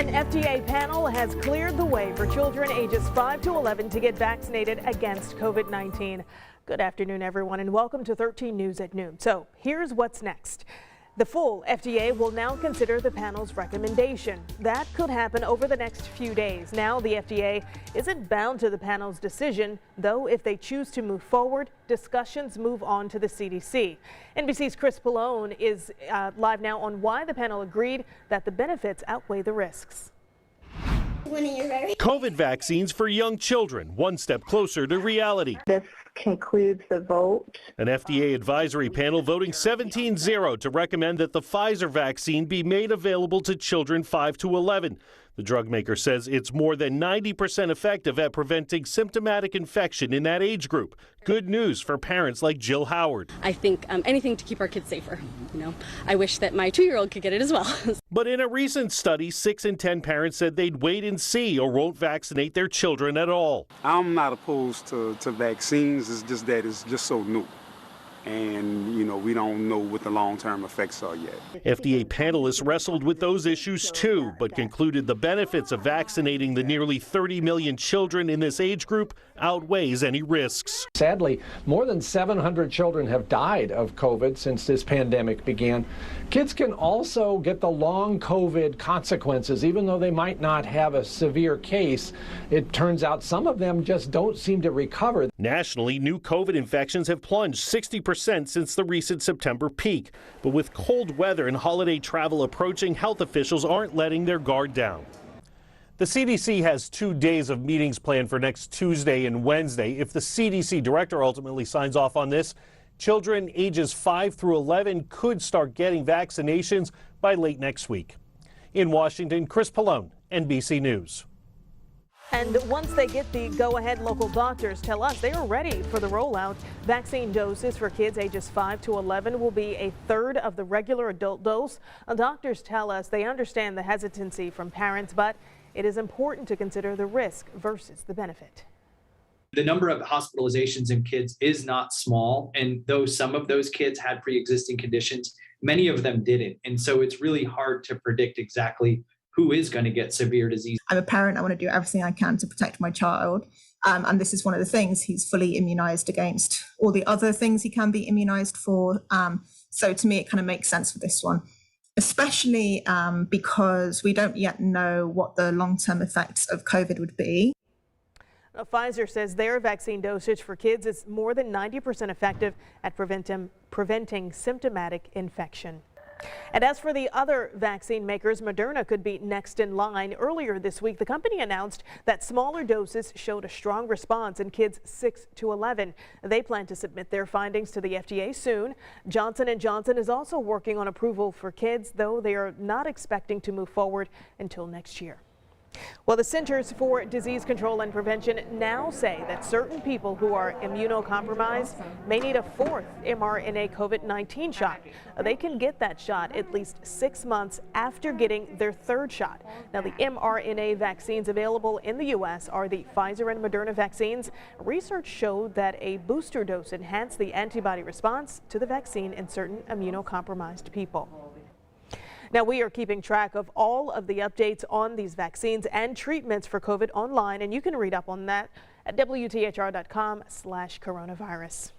An FDA panel has cleared the way for children ages 5 to 11 to get vaccinated against COVID-19. Good afternoon, everyone, and welcome to 13 News at noon. So here's what's next. The full FDA will now consider the panel's recommendation. That could happen over the next few days. Now, the FDA isn't bound to the panel's decision, though if they choose to move forward, discussions move on to the CDC. NBC's Chris Pallone is live now on why the panel agreed that the benefits outweigh the risks. COVID vaccines for young children, one step closer to reality. This concludes the vote. An FDA advisory panel voting 17-0 to recommend that the Pfizer vaccine be made available to children 5 to 11. The drug maker says it's more than 90% effective at preventing symptomatic infection in that age group. Good news for parents like Jill Howard. I think anything to keep our kids safer. I wish that my 2-year-old could get it as well. But in a recent study, 6 in 10 parents said they'd wait and see or won't vaccinate their children at all. I'm not opposed to vaccines. It's just that it's just so new. And, we don't know what the long-term effects are yet. FDA panelists wrestled with those issues too, but concluded the benefits of vaccinating the nearly 30 million children in this age group outweighs any risks. Sadly, more than 700 children have died of COVID since this pandemic began. Kids can also get the long COVID consequences, even though they might not have a severe case. It turns out some of them just don't seem to recover. Nationally, new COVID infections have plunged 60% since the recent September peak. But with cold weather and holiday travel approaching, health officials aren't letting their guard down. The CDC has 2 days of meetings planned for next Tuesday and Wednesday. If the CDC director ultimately signs off on this, children ages 5 through 11 could start getting vaccinations by late next week. In Washington, Chris Pallone, NBC News. And once they get the go-ahead, local doctors tell us they are ready for the rollout. Vaccine doses for kids ages 5 to 11 will be a third of the regular adult dose. Doctors tell us they understand the hesitancy from parents, but it is important to consider the risk versus the benefit. The number of hospitalizations in kids is not small, and though some of those kids had pre-existing conditions, many of them didn't. And so it's really hard to predict exactly who is going to get severe disease. I'm a parent. I want to do everything I can to protect my child. And this is one of the things. He's fully immunized against all the other things he can be immunized for. So to me, it kind of makes sense for this one, especially because we don't yet know what the long-term effects of COVID would be. Pfizer says their vaccine dosage for kids is more than 90% effective at preventing symptomatic infection. And as for the other vaccine makers, Moderna could be next in line. Earlier this week, the company announced that smaller doses showed a strong response in kids 6 to 11. They plan to submit their findings to the FDA soon. Johnson & Johnson is also working on approval for kids, though they are not expecting to move forward until next year. Well, the Centers for Disease Control and Prevention now say that certain people who are immunocompromised may need a fourth mRNA COVID-19 shot. They can get that shot at least 6 months after getting their third shot. Now, the mRNA vaccines available in the U.S. are the Pfizer and Moderna vaccines. Research showed that a booster dose enhanced the antibody response to the vaccine in certain immunocompromised people. Now, we are keeping track of all of the updates on these vaccines and treatments for COVID online, and you can read up on that at WTHR.com/coronavirus.